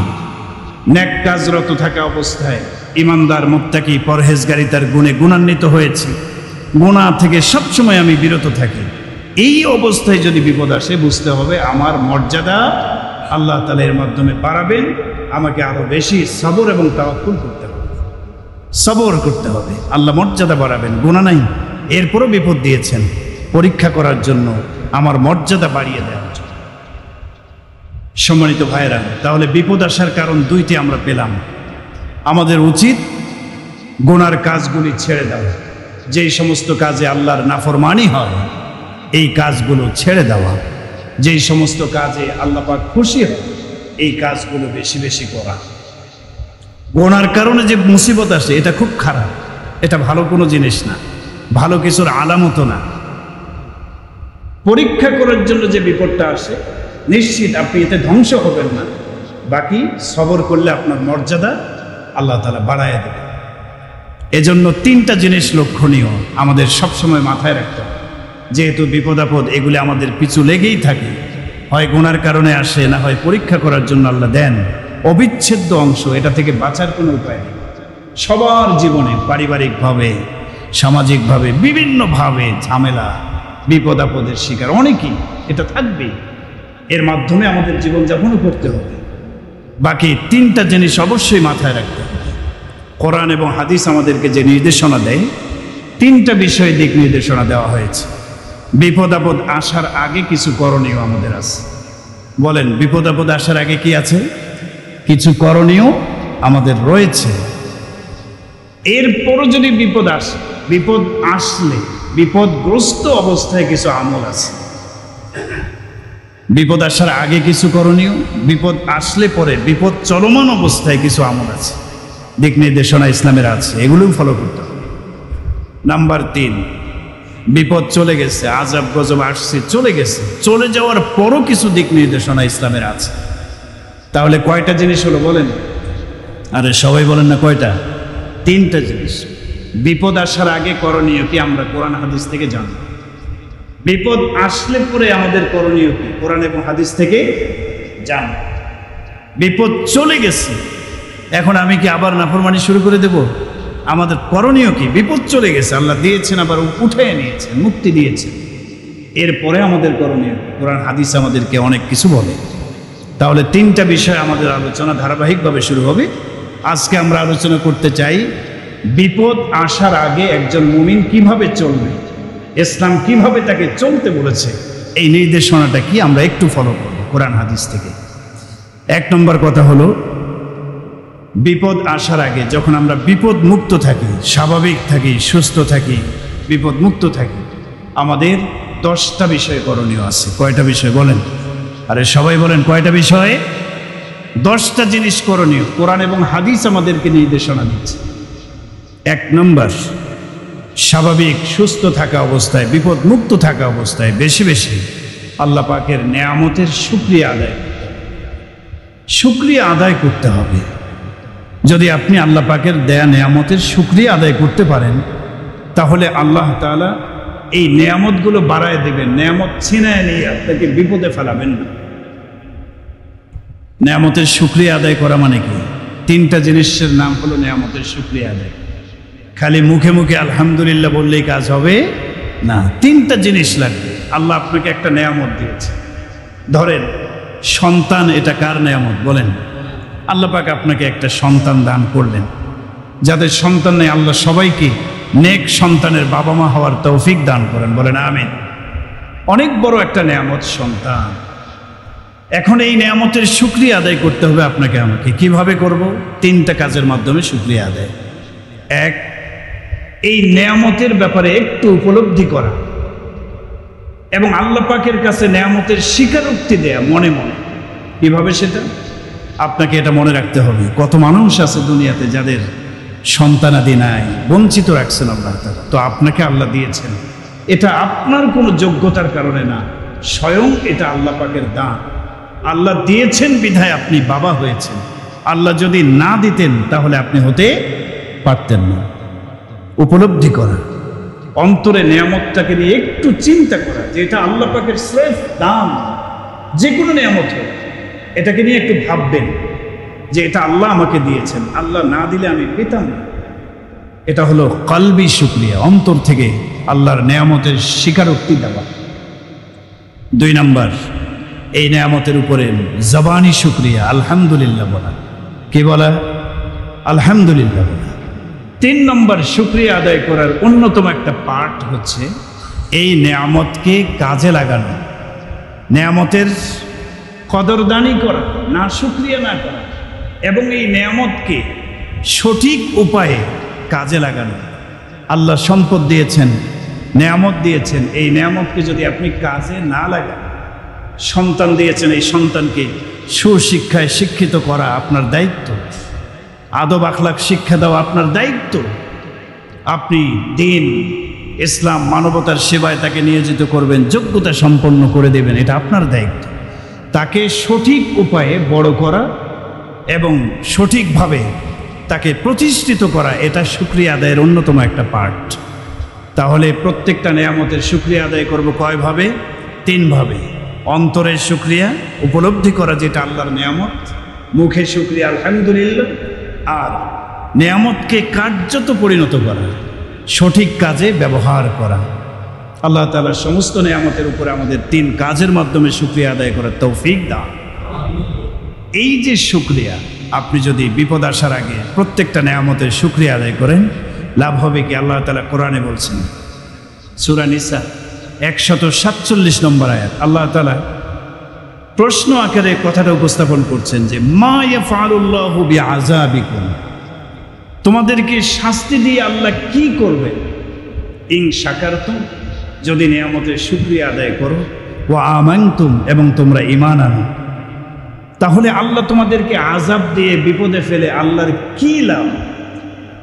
নেক কাজরত থাকা অবস্থায় ইমানদার মুত্তাকি পরহেজগারিতার গুণে গুণান্বিত হয়েছি, গুনাহ থেকে সবসময় আমি বিরত থাকি, এই অবস্থায় যদি বিপদ আসে, বুঝতে হবে আমার মর্যাদা আল্লাহ তাআলা এর মাধ্যমে বাড়াবেন, আমাকে আরো বেশি সবর এবং তাওয়াক্কুল করতে হবে, সবর করতে হবে, আল্লাহ মর্যাদা বাড়াবেন। গুনাহ নাই, এরপরও বিপদ দিয়েছেন পরীক্ষা করার জন্য, আমার মর্যাদা বাড়িয়ে দেওয়ার জন্য। সম্মানিত ভাইরা, তাহলে বিপদ আসার কারণ দুইটি আমরা পেলাম। আমাদের উচিত গুনার কাজগুলি ছেড়ে দেওয়া, যেই সমস্ত কাজে আল্লাহর নাফরমানি হয় এই কাজগুলো ছেড়ে দেওয়া, যেই সমস্ত কাজে আল্লাহ পাক খুশি হয় এই কাজগুলো বেশি বেশি করা। গুনার কারণে যে মুসিবত আসে এটা খুব খারাপ, এটা ভালো কোনো জিনিস না, ভালো কিছুর আলামত না। পরীক্ষা করার জন্য যে বিপদটা আসে, নিশ্চিত আপনি এতে ধ্বংস হবেন না, বাকি সবর করলে আপনার মর্যাদা আল্লাহ তাআলা বাড়ায় দেবে। এজন্য তিনটা জিনিস লক্ষণীয় আমাদের সবসময় মাথায় রাখতে হবে। যেহেতু বিপদ আপদ এগুলি আমাদের পিছু লেগেই থাকে, হয় গুনার কারণে আসে, না হয় পরীক্ষা করার জন্য আল্লাহ দেন, অবিচ্ছেদ্য অংশ, এটা থেকে বাঁচার কোনো উপায় নেই। সবার জীবনে পারিবারিকভাবে সামাজিকভাবে বিভিন্নভাবে ঝামেলা বিপদ আপদের শিকার অনেকেই, এটা থাকবেই, এর মাধ্যমে আমাদের জীবনযাপনও করতে হবে। বাকি তিনটা জিনিস অবশ্যই মাথায় রাখতে হবে। কোরআন এবং হাদিস আমাদেরকে যে নির্দেশনা দেয়, তিনটা বিষয়ে দিক নির্দেশনা দেওয়া হয়েছে। বিপদ আপদ আসার আগে কিছু করণীয় আমাদের আছে। বলেন, বিপদ আপদ আসার আগে কি আছে? কিছু করণীয় আমাদের রয়েছে। এরপরও যদি বিপদ আসে, বিপদ আসলে বিপদগ্রস্ত অবস্থায় কিছু আমল আছে। বিপদ আসার আগে কিছু করণীয়, বিপদ আসলে পরে বিপদ চলমান অবস্থায় কিছু আমল আছে, দিক নির্দেশনা ইসলামের আছে, এগুলোও ফলো করতে হবে। নাম্বার 3, বিপদ চলে গেছে, আযাব গজব আসছে, চলে গেছে, চলে যাওয়ার পরও কিছু দিক নির্দেশনা ইসলামের আছে। তাহলে কয়টা জিনিস হলো বলেন? আরে সবাই বলেন না কয়টা? 3টা জিনিস। বিপদ আসার আগে করণীয় কি আমরা কোরআন হাদিস থেকে জানব। বিপদ আসলে পরে আমাদের করণীয় কি কোরআন এবং হাদিস থেকে জানব। বিপদ চলে গেছে, এখন আমি কি আবার নাফরমানি শুরু করে দেব? আমাদের করণীয় কি? বিপদ চলে গেছে, আল্লাহ দিয়েছেন, আবার উঠে নিয়েছেন, মুক্তি দিয়েছেন, এরপরে আমাদের করণীয় কোরআন হাদিস আমাদেরকে অনেক কিছু বলে। তাহলে 3টা বিষয় আমাদের আলোচনা ধারাবাহিকভাবে শুরু হবে। আজকে আমরা আলোচনা করতে চাই বিপদ আসার আগে একজন মুমিন কিভাবে চলবে, ইসলাম কিভাবে তাকে চলতে বলেছে, এই নির্দেশনাটা কি আমরা একটু ফলো করব কোরআন হাদিস থেকে। 1 নম্বর কথা হলো, বিপদ আসার আগে যখন আমরা বিপদ মুক্ত থাকি, স্বাভাবিক থাকি, সুস্থ থাকি, বিপদ মুক্ত থাকি, আমাদের 10টা বিষয় করণীয় আছে। কয়টা বিষয় বলেন? আরে সবাই বলেন কয়টা বিষয়? 10টা জিনিস করণীয়, কোরআন এবং হাদিস আমাদেরকে নির্দেশনা দিচ্ছে। 1 নম্বর, স্বাভাবিক সুস্থ থাকা অবস্থায়, বিপদ মুক্ত থাকা অবস্থায় বেশি বেশি আল্লাহ পাকের নেয়ামতের শুকরিয়া আদায় করতে হবে। শুকরিয়া আদায় করতে হবে। যদি আপনি আল্লাহ পাকের দেয়া নেয়ামতের শুকরিয়া আদায় করতে পারেন, তাহলে আল্লাহ তাআলা এই নেয়ামতগুলো বাড়ায় দেবেন, নেয়ামত ছিনায় নিয়ে আপনাকে বিপদে ফেলাবেন না। নেয়ামতের শুকরিয়া আদায় করা মানে কি? তিনটা জিনিসের নাম হলো নেয়ামতের শুকরিয়া আদায়। খালি মুখে মুখে আলহামদুলিল্লাহ বললেই কাজ হবে না, তিনটা জিনিস লাগবে। আল্লাহ আপনাকে একটা নেয়ামত দিয়েছে, ধরেন সন্তান, এটা কার নেয়ামত বলেন? আল্লাহ পাক আপনাকে একটা সন্তান দান করলেন। যাদের সন্তান নেই, আল্লাহ সবাইকে নেক সন্তানের বাবা মা হওয়ার তৌফিক দান করেন, বলেন আমিন। অনেক বড় একটা নেয়ামত সন্তান। এখন এই নেয়ামতের শুকরিয়া আদায় করতে হবে আপনাকে আমাকে। কিভাবে করব? তিনটা কাজের মাধ্যমে শুকরিয়া আদায়। এক, এই নেয়ামতের ব্যাপারে একটু উপলব্ধি করা এবং আল্লাহ পাকের কাছে নেয়ামতের স্বীকারোক্তি দেয়া মনে মনে। কিভাবে সেটা? আপনাকে এটা মনে রাখতে হবে, কত মানুষ আছে দুনিয়াতে যাদের সন্তানাদি নাই, বঞ্চিত রাখছেন আল্লাহ তাআলা। তো আপনাকে আল্লাহ দিয়েছেন, এটা আপনার কোনো যোগ্যতার কারণে না, স্বয়ং এটা আল্লাহ পাকের দান। আল্লাহ দিয়েছেন বিধায় আপনি বাবা হয়েছেন। আল্লাহ যদি না দিতেন তাহলে আপনি হতে পারতেন না। উপলব্ধি করা, অন্তরে নেয়ামতটাকে নিয়ে একটু চিন্তা করা যে এটা আল্লাহ পাকের স্রেফ দান। যে কোনো নেয়ামত হোক, এটাকে নিয়ে একটু ভাববেন যে এটা আল্লাহ আমাকে দিয়েছেন, আল্লাহ না দিলে আমি পেতাম না। এটা হলো কলবি শুকরিয়া, অন্তর থেকে আল্লাহর নেয়ামতের স্বীকারোক্তি দেওয়া। 2 নাম্বার, এই নেয়ামতের উপরে জবানি শুকরিয়া, আলহামদুলিল্লাহ বলা। কি বলা? আলহামদুলিল্লাহ বলা। 3 নম্বর, শুকরিয়া আদায় করার অন্যতম একটা পার্ট হচ্ছে এই নেয়ামতকে কাজে লাগানো, নেয়ামতের কদরদানি করা, না শুকরিয়া না করা, এবং এই নেয়ামতকে সঠিক উপায়ে কাজে লাগানো। আল্লাহ সম্পদ দিয়েছেন, নেয়ামত দিয়েছেন, এই নেয়ামতকে যদি আপনি কাজে না লাগান, সন্তান দিয়েছেন, এই সন্তানকে সুশিক্ষায় শিক্ষিত করা আপনার দায়িত্ব, আদব আখলাক শিক্ষা দেওয়া আপনার দায়িত্ব। আপনি দিন, ইসলাম, মানবতার সেবায় তাকে নিয়োজিত করবেন, যোগ্যতা সম্পন্ন করে দেবেন, এটা আপনার দায়িত্ব। তাকে সঠিক উপায়ে বড় করা এবং সঠিকভাবে তাকে প্রতিষ্ঠিত করা, এটা শুকরিয়া আদায়ের অন্যতম একটা পার্ট। তাহলে প্রত্যেকটা নেয়ামতের শুকরিয়া আদায় করব কয়ভাবে? 3 ভাবে। অন্তরের শুকরিয়া, উপলব্ধি করা যেটা আল্লাহর নেয়ামত, মুখে শুকরিয়া আলহামদুলিল্লাহ, আর নেয়ামতকে কার্যত পরিণত করা, সঠিক কাজে ব্যবহার করা। আল্লাহ তাআলার সমস্ত নেয়ামতের উপরে আমাদের 3 কাজের মাধ্যমে শুকরিয়া আদায় করার তৌফিক দান। এই যে শুকরিয়া, আপনি যদি বিপদ আসার আগে প্রত্যেকটা নেয়ামতের শুকরিয়া আদায় করেন, লাভ হবে কি? আল্লাহ তাআলা কোরআনে বলছেন, সূরা নিসা 147 নম্বর আয়াত, আল্লাহ তাআলা প্রশ্ন আকারে কথাটা উপস্থাপন করছেন যে মা ইয়াফআলুল্লাহু বিআযাবিকুম, তোমাদেরকে শাস্তি দিয়ে আল্লাহ কি করবেন? ইন শাকারতুম, যদি নেয়ামতের শুকরিয়া আদায় করো, ওয়া আমানতুম, এবং তোমরা ঈমান আনো। তাহলে আল্লাহ তোমাদেরকে আযাব দিয়ে বিপদে ফেলে আল্লাহর কি লাভ?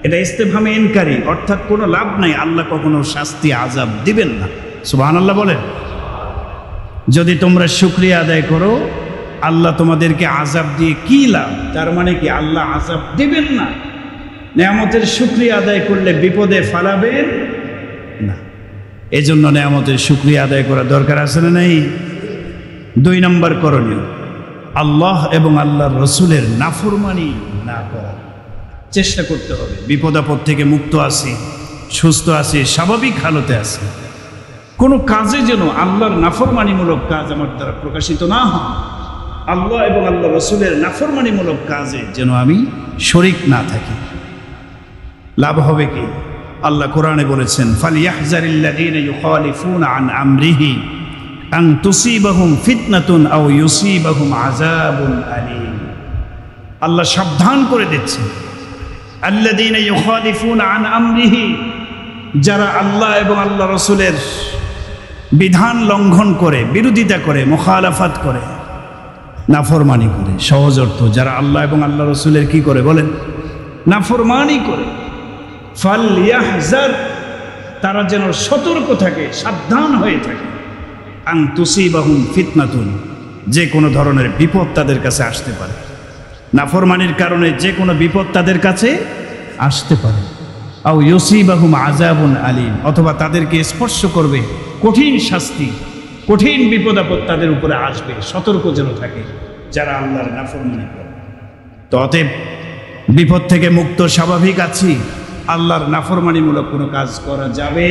এটা ইস্তেফহামে ইনকারি, অর্থাৎ কোনো লাভ নাই। আল্লাহ কখনো শাস্তি আযাব দিবেন না। সুবহানাল্লাহ বলেন। যদি তোমরা শুকরিয়া আদায় করো, আল্লাহ তোমাদেরকে আযাব দিয়ে কি লাভ? তার মানে কি আল্লাহ আযাব দিবেন না। নেয়ামতের শুকরিয়া আদায় করলে বিপদে ফেলাবেন না। এজন্য নেয়ামতের শুকরিয়া আদায় করা দরকার আছে না নাই? 2 নম্বর করণীয়, আল্লাহ এবং আল্লাহর রসুলের নাফরমানি না করা চেষ্টা করতে হবে। বিপদ আপদ থেকে মুক্ত আছি, সুস্থ আছি, স্বাভাবিক হালতে আছি, কোনো কাজে যেন আল্লাহর নাফরমানিমূলক কাজ আমার দ্বারা প্রকাশিত না হয়। আল্লাহ এবং আল্লাহ রসুলের নাফরমানিমূলক কাজে যেন আমি শরিক না থাকি। লাভ হবে কি? আল্লাহ কোরআনে বলেছেন, ফালিয়াহজারিল্লাযীনা ইউখালিফুনা আন আমরিহি আন তুসিবাহুম ফিতনাতুন আও ইউসিবাহুম আযাবুন আলীম। আল্লাহ সাবধান করে দিচ্ছেন, আল্লাযীনা ইউখালিফুনা আন আমরিহি, যারা আল্লাহ এবং আল্লাহ রসুলের বিধান লঙ্ঘন করে, বিরোধিতা করে, মুখালাফাত করে, নাফরমানি করে। সহজ অর্থ, যারা আল্লাহ এবং আল্লাহ রসুলের কি করে বলেন? নাফরমানি করে। ফালইয়াহজার, তারা যেন সতর্ক থাকে, সাবধান হয়ে থাকে। আন তুসিবাহুম ফিতনাতুন, যে কোনো ধরনের বিপদ তাদের কাছে আসতে পারে। নাফরমানির কারণে যে কোনো বিপদ তাদের কাছে আসতে পারে। আও ইউসিবাহুম আযাবুন আলীম, অথবা তাদেরকে স্পর্শ করবে কঠিন শাস্তি, কঠিন বিপদ আপদ তাদের উপরে আসবে। সতর্ক যেন থাকে যারা আল্লাহর নাফরমানি করে। তো অতএব বিপদ থেকে মুক্ত স্বাভাবিক আছি, আল্লাহর নাফরমানিমূলক কোনো কাজ করা যাবে।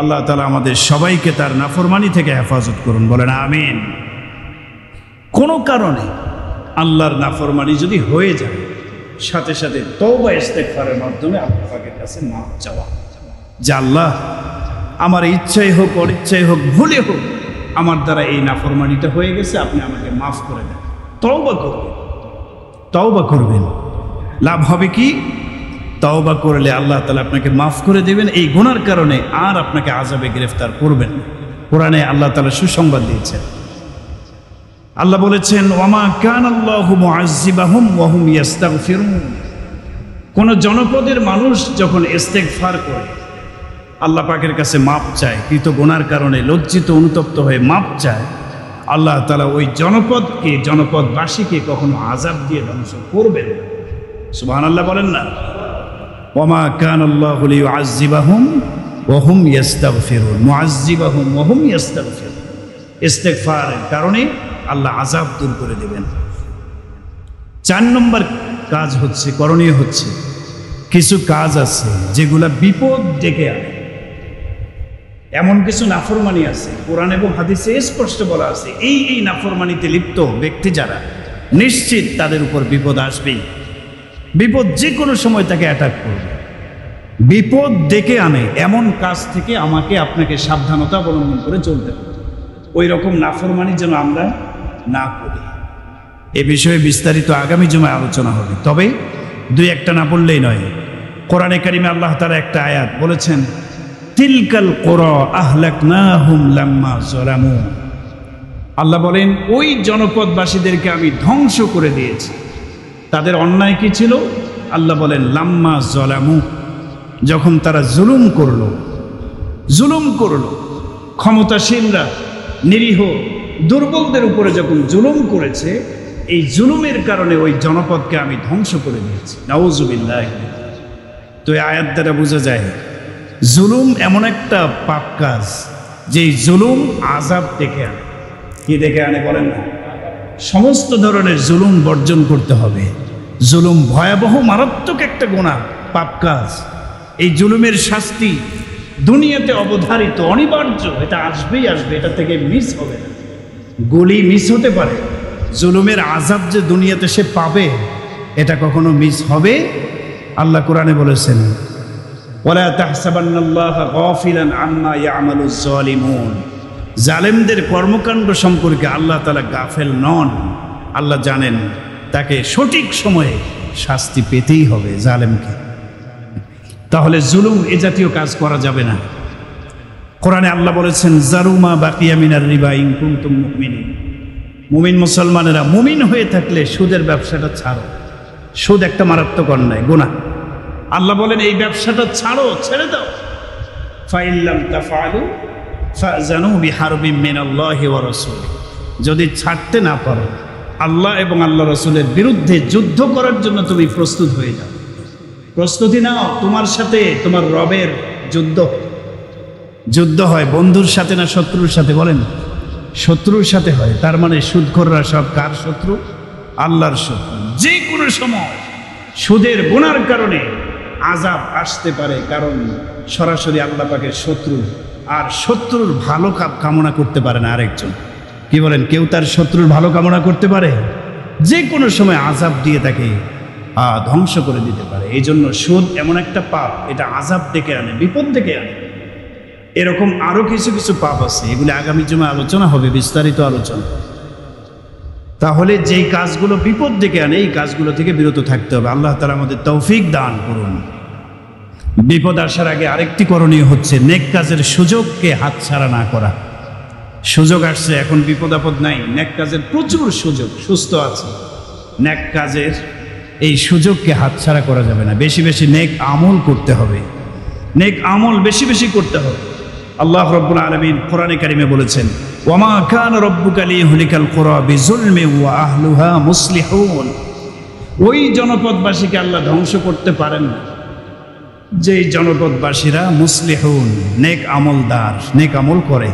আল্লাহ তাআলা আমাদের সবাইকে তার নাফরমানি থেকে হেফাজত করুন, বলেন আমিন। কোনো কারণে আল্লাহর নাফরমানি যদি হয়ে যায়, সাথে সাথে তওবা ইস্তেগফারের মাধ্যমে আল্লাহ পাকের কাছে মাফ চাওয়া, যে আল্লাহ আমার ইচ্ছাই হোক অনিচ্ছাই হোক ভুলে হোক আমার দ্বারা এই নাফরমানিটা হয়ে গেছে, আপনি আমাকে মাফ করে দেন। তওবা করবেন, তওবা করবেন। লাভ হবে কি? তওবা করলে আল্লাহ তাআলা আপনাকে মাফ করে দেবেন, এই গুনার কারণে আর আপনাকে আযাবে গ্রেফতার করবেন না। কোরআনে আল্লাহ তাআলা সুসংবাদ দিয়েছেন। আল্লাহ বলেছেন, ওয়ামা কানাল্লাহু মুআযযিবাহুম ওয়া হুম ইস্তাগফিরুন। কোন জনপদের মানুষ যখন ইস্তেগফার করে, আল্লাহ পাকের কাছে মাপ চায়, কৃত গুনার কারণে লজ্জিত অনুতপ্ত হয়ে মাপ চায়, আল্লাহ তাআলা ওই জনপদকে, জনপদবাসীকে কখনো আযাব দিয়ে ধ্বংস করবেন না। সুবহানাল্লাহ বলেন না। ওয়ামা কানাল্লাহু লিউআযযিবাহুম ওয়া হুম ইস্তাগফিরুন। মুআযযিবাহুম ওয়া হুম ইস্তাগফিরুন। ইস্তেগফারের কারণে আল্লাহ আযাব দূর করে দেবেন। 4 নম্বর কাজ হচ্ছে, করণীয় হচ্ছে, কিছু কাজ আছে যেগুলা বিপদ ডেকে আনে। এমন কিছু নাফরমানি আছে, কোরআন এবং হাদিসে স্পষ্ট বলা আছে, এই নাফরমানিতে লিপ্ত ব্যক্তি যারা, নিশ্চিত তাদের উপর বিপদ আসবেই। বিপদ যে কোনো সময় তাকে অ্যাটাক করবে। বিপদ ডেকে আনে এমন কাজ থেকে আমাকে আপনাকে সাবধানতা অবলম্বন করে চলতে হবে। ওই রকম নাফরমানি যেন আমরা না করি। এ বিষয়ে বিস্তারিত আগামী জুমায় আলোচনা হবে, তবে দুই একটা না বললেই নয়। কোরআনে কারিমে আল্লাহ তাআলা একটা আয়াত বলেছেন, তিলকাল কুরা আহলাকনাহুম লাম্মা যালামু। আল্লাহ বলেন, ওই জনপদবাসীদেরকে আমি ধ্বংস করে দিয়েছি। তাদের অন্যায় কি ছিল? আল্লাহ বলেন, লাম্মা যালামু, যখন তারা জুলুম করলো। ক্ষমতাশীলরা নিরীহ দুর্বলদের উপরে যখন জুলুম করেছে, এই জুলুমের কারণে ওই জনপদকে আমি ধ্বংস করে দিয়েছি। নাউযুবিল্লাহ। তো এই আয়াত দ্বারা বোঝা যায় জুলুম এমন একটা পাপ কাজ, যে জুলুম আযাব ডেকে আনে। কি ডেকে আনে বলেন না? সমস্ত ধরনের জুলুম বর্জন করতে হবে। জুলুম ভয়াবহ মারাত্মক একটা গুনাহ, পাপ কাজ। এই জুলুমের শাস্তি দুনিয়াতে অবধারিত, অনিবার্য। এটা আসবেই আসবে, এটা থেকে মিস হবে না। গুলি মিস হতে পারে, জুলুমের আযাব যে দুনিয়াতে সে পাবে এটা কখনো মিস হবে? আল্লাহ কোরআনে বলেছেন, ওয়ালা তাহসাবান্নাল্লাহা গাফিলান আম্মা ইয়ামালুজ জালিমুন। জালেমদের কর্মকাণ্ড সম্পর্কে আল্লাহ তাআলা গাফেল নন। আল্লাহ জানেন তাকে সঠিক সময়ে শাস্তি পেতেই হবে জালেমকে। তাহলে জুলুম এ জাতীয় কাজ করা যাবে না। কোরআনে আল্লাহ বলেছেন, জারুমা বাকিয়া মিনার রিবা ইন কুনতুম মুমিনিন। মুমিন মুসলমানেরা মুমিন হয়ে থাকলে সুদের ব্যবসাটা ছাড়ো। সুদ একটা মারাত্মক অন্যায়, গুনাহ। আল্লাহ বলেন, এই ব্যবসাটা ছাড়ো, ছেড়ে দাও। ফাইল্লাম তাফআলু ফাযানু বিহারবিম মিনাল্লাহি ওয়া রাসূলিহি। যদি ছাড়তে না পারো, আল্লাহ এবং আল্লাহ রাসূলের বিরুদ্ধে যুদ্ধ করার জন্য তুমি প্রস্তুত হয়ে যাও। প্রস্তুতি নাও, তোমার সাথে তোমার রবের যুদ্ধ হয়। বন্ধুর সাথে না শত্রুর সাথে? বলেন, শত্রুর সাথে হয়। তার মানে সুদখোররা সব কার শত্রু? আল্লাহর শত্রু। যে কোনো সময় সুদের গুনার কারণে আযাব আসতে পারে, কারণ সরাসরি আল্লাহ পাকের শত্রু। আর শত্রুর ভালো কামনা করতে পারে না আরেকজন। কি বলেন? কেউ তার শত্রুর ভালো কামনা করতে পারে? যে কোনো সময় আযাব দিয়ে তাকে ধ্বংস করে দিতে পারে। এই জন্য সুদ এমন একটা পাপ, এটা আযাব ডেকে আনে, বিপদ ডেকে আনে। এরকম আরো কিছু কিছু পাপ আছে, এগুলি আগামী জুমায় আলোচনা হবে, বিস্তারিত আলোচনা। তাহলে যেই কাজগুলো বিপদ ডেকে আনে, এই কাজগুলো থেকে বিরত থাকতে হবে। আল্লাহ তাআলা আমাদের তৌফিক দান করুন। বিপদ আসার আগে আরেকটি করণীয় হচ্ছে নেক কাজের সুযোগকে হাতছাড়া না করা। সুযোগ আসছে, এখন বিপদ আপদ নাই, নেক কাজের প্রচুর সুযোগ, সুস্থ আছে। নেক কাজের এই সুযোগকে হাতছাড়া করা যাবে না। বেশি বেশি নেক আমল করতে হবে, নেক আমল বেশি বেশি করতে হবে। আল্লাহ রাব্বুল আলামিন কোরআনে কারিমে বলেছেন, ওয়ামা কানা রাব্বুকা লিইহলিকাল কুরা বিযুলমি ওয়া আহলুহা মুসলিহুন ওই জনপদবাসীকে আল্লাহ ধ্বংস করতে পারেন না যেই জনপদবাসীরা মুসলিহুন, নেক আমলদার, নেক আমল করে,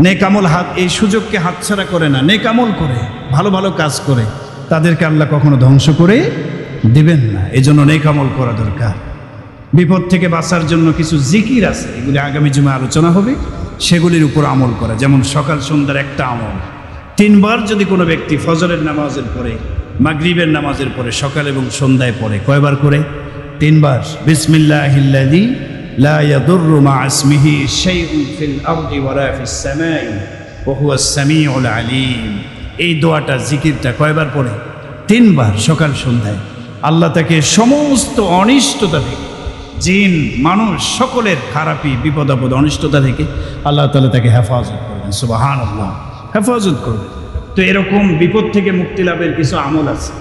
নেক আমল এই সুযোগকে হাতছাড়া করে না, নেক আমল করে, ভালো ভালো কাজ করে, তাদেরকে আল্লাহ কখনো ধ্বংস করে দিবেন না। এজন্য নেক আমল করা দরকার। বিপদ থেকে বাঁচার জন্য কিছু জিকির আছে, এগুলি আগামী জুমায় আলোচনা হবে, সেগুলির উপর আমল করা। যেমন সকাল সন্ধ্যার একটা আমল 3 বার যদি কোনো ব্যক্তি ফজরের নামাজের পরে, মাগরিবের নামাজের পরে, সকাল এবং সন্ধ্যায় পড়ে, কয়বার করে? 3 বার। বিসমিল্লাহিল্লাযী লা ইয়াদুররু মা ইসমিহি শাইউন ফিল আরদি ওয়ালা ফিস সামাই ওয়া হুয়াস সামিউল আলীম। এই দোয়াটা, জিকিরটা কয়বার পড়ে? 3 বার, সকাল সন্ধ্যায়। আল্লাহ তাকে সমস্ত অনিষ্টতা থেকে, জিন মানুষ সকলের খারাপি, বিপদ আপদ, অনিষ্টতা থেকে আল্লাহ তাআলা তাকে হেফাজত করবেন। সুবহানাল্লাহ, হেফাজত করবেন। তো এরকম বিপদ থেকে মুক্তি লাভের কিছু আমল আছে,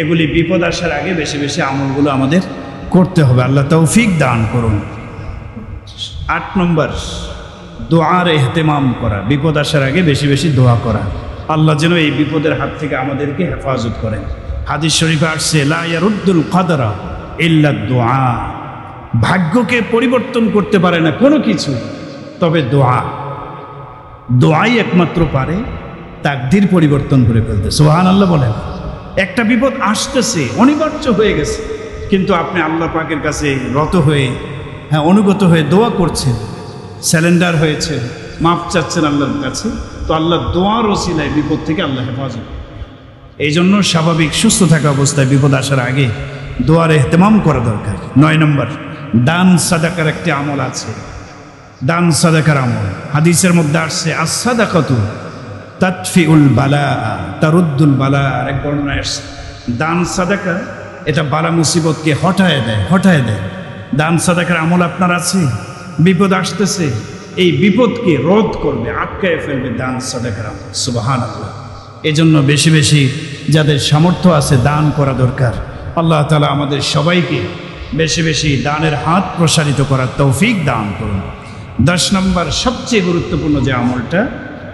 এগুলি বিপদ আসার আগে বেশি বেশি আমলগুলো আমাদের করতে হবে। আল্লাহ তৌফিক দান করুন। 8 নম্বর, দোয়ার ইহতেমাম করা। বিপদ আসার আগে বেশি বেশি দোয়া করা, আল্লাহ যেন এই বিপদের হাত থেকে আমাদেরকে হেফাজত করেন। হাদিস শরীফে আসছে, লা ইয়ারুদ্দুল কদরা ইল্লা দুআ। ভাগ্যকে পরিবর্তন করতে পারে না কোনো কিছু, তবে দোয়া। দোয়াই একমাত্র পারে তাকদীর পরিবর্তন করে ফেলতে। সুবহানাল্লাহ বলেন। একটা বিপদ আসতেছে, অনিবার্য হয়ে গেছে, কিন্তু আপনি আল্লাহ পাকের কাছে রত হয়ে, অনুগত হয়ে দোয়া করছেন, স্যালেন্ডার হয়েছে, মাপ চাচ্ছেন আল্লাহর কাছে, তো আল্লাহ দোয়ার ওসিলায় বিপদ থেকে আল্লাহ হেফাজত। এই জন্য স্বাভাবিক সুস্থ থাকা অবস্থায় বিপদ আসার আগে দোয়ার ইহতেমাম করা দরকার। 9 নম্বর, দান সাদাকার একটি আমল আছে, দান সাদাকার আমল। হাদিসের মধ্যে আসছে, আস-সাদাকাতু তাতফিউল বালা তারুদ্দুল বালা। এক বর্ণনায় আসছে, দান সাদাকা এটা বালা মুসিবতকে হটায় দেয়। দান সাদাকার আমল আপনার আছে, বিপদ আসতেছে, এই বিপদকে রোধ করবে, আটকায় ফেলবে দান সাদাকার আমল। সুবহানাল্লাহ। এজন্য বেশি বেশি যাদের সামর্থ্য আছে দান করা দরকার। আল্লাহ তাআলা আমাদের সবাইকে বেশি বেশি দানের হাত প্রসারিত করার তৌফিক দান করুন। 10 নম্বর, সবচেয়ে গুরুত্বপূর্ণ যে আমলটা,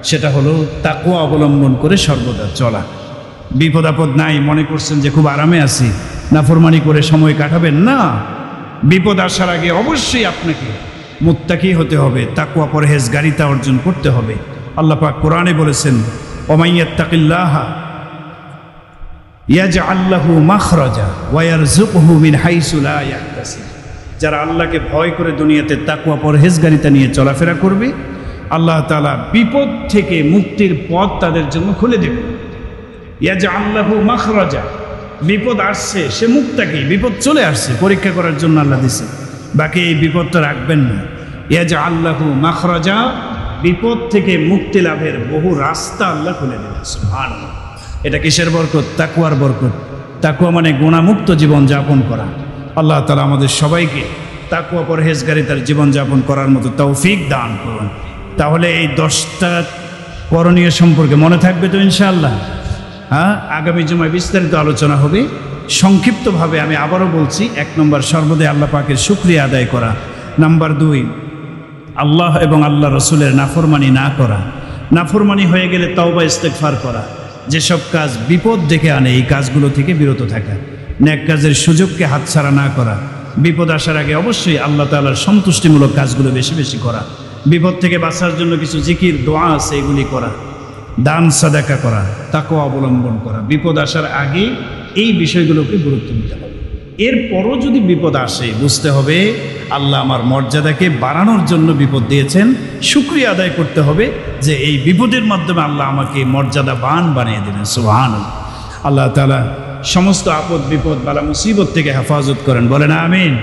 সেটা হলো তাকওয়া অবলম্বন করে সর্বদা চলা। বিপদ আপদ নাই, মনে করছেন যে খুব আরামে আছি, নাফরমানি করে সময় কাটাবেন না। বিপদ আসার আগে অবশ্যই আপনাকে মুত্তাকি হতে হবে, তাকওয়া পরহেজগারিতা অর্জন করতে হবে। আল্লাহ পাক কোরআনে বলেছেন, ওমাইয়াত্তাকিল্লাহা ইয়াজআল লাহু মাখরাজা ওয়া ইয়ারযুকহু মিন হাইসু লা ইয়াহতাসিব। যারা আল্লাহকে ভয় করে দুনিয়াতে তাকওয়া পরহেজগারিতা নিয়ে চলাফেরা করবে, আল্লাহ তাআলা বিপদ থেকে মুক্তির পথ তাদের জন্য খুলে দেবেন। ইয়াজআল লাহু মাখরাজা, বিপদ আসছে, সে মুত্তাকি, বিপদ চলে আসছে, পরীক্ষা করার জন্য আল্লাহ দিয়েছে, বাকি এই বিপদটা রাখবেন না। ইয়াজআল লাহু মাখরাজা, বিপদ থেকে মুক্তি লাভের বহু রাস্তা আল্লাহ খুলে দেবেন। সুবহানাল্লাহ। এটা কিসের বরকত? তাকওয়ার বরকত। তাকওয়া মানে গুনাহমুক্ত জীবন যাপন করা। আল্লাহ তাআলা আমাদের সবাইকে তাকওয়া পরহেজগারিতার জীবন যাপন করার মতো তৌফিক দান করুন। তাহলে এই 10টা করণীয় সম্পর্কে মনে থাকবে তো ইনশাআল্লাহ? আগামী জুমায় বিস্তারিত আলোচনা হবে। সংক্ষিপ্তভাবে আমি আবারও বলছি, 1 নম্বর, সর্বদাই আল্লাহ পাকের শুকরিয়া আদায় করা। নাম্বার 2, আল্লাহ এবং আল্লাহ রসুলের নাফরমানি না করা। নাফরমানি হয়ে গেলে তওবা ইস্তেগফার করা। যেসব কাজ বিপদ ডেকে আনে, এই কাজগুলো থেকে বিরত থাকা। নেক কাজের সুযোগকে হাতছাড়া না করা। বিপদ আসার আগে অবশ্যই আল্লাহ তাআলার সন্তুষ্টিমূলক কাজগুলো বেশি বেশি করা। বিপদ থেকে বাঁচার জন্য কিছু জিকির, দোয়া আছে, এগুলি করা। দান সাদাকা করা, তাকওয়া অবলম্বন করা। বিপদ আসার আগে এই বিষয়গুলোকে গুরুত্ব দিতে হবে। এরপরও যদি বিপদ আসে, বুঝতে হবে আল্লাহ আমার মর্যাদাকে বাড়ানোর জন্য বিপদ দিয়েছেন। শুকরিয়া আদায় করতে হবে যে এই বিপদের মাধ্যমে আল্লাহ আমাকে মর্যাদাবান বানিয়ে দেবেন। সুবহানাল্লাহ। আল্লাহ তাআলা সমস্ত আপদ বিপদ বালা মুসিবত থেকে হেফাজত করেন, বলেন আমিন।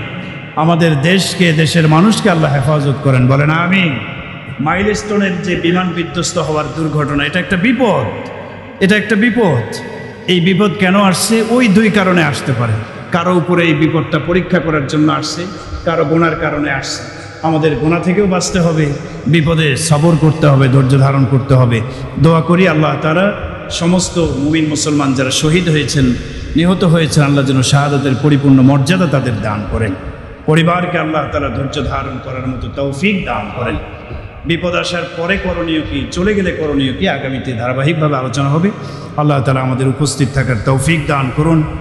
আমাদের দেশকে, দেশের মানুষকে আল্লাহ হেফাজত করেন, বলেন আমিন। মাইলস্টোনের যে বিমান বিধ্বস্ত হওয়ার দুর্ঘটনা, এটা একটা বিপদ, এটা একটা বিপদ। এই বিপদ কেন আসছে? ওই 2 কারণে আসতে পারে। কারো উপরে এই বিপদটা পরীক্ষা করার জন্য আসছে, কারো গুনার কারণে আসছে। আমাদের গুনাহ থেকেও বাঁচতে হবে, বিপদে সবর করতে হবে, ধৈর্য ধারণ করতে হবে। দোয়া করি আল্লাহ তাআলা সমস্ত মুমিন মুসলমান যারা শহীদ হয়েছেন, নিহত হয়েছেন, আল্লাহ যেন শাহাদাতের পরিপূর্ণ মর্যাদা তাদের দান করেন। পরিবারকে আল্লাহ তাআলা ধৈর্য ধারণ করার মতো তৌফিক দান করেন। বিপদ আসার পরে করণীয় কি, চলে গেলে করণীয় কি, আগামীতে ধারাবাহিকভাবে আলোচনা হবে। আল্লাহ তাআলা আমাদের উপস্থিত থাকার তৌফিক দান করুন।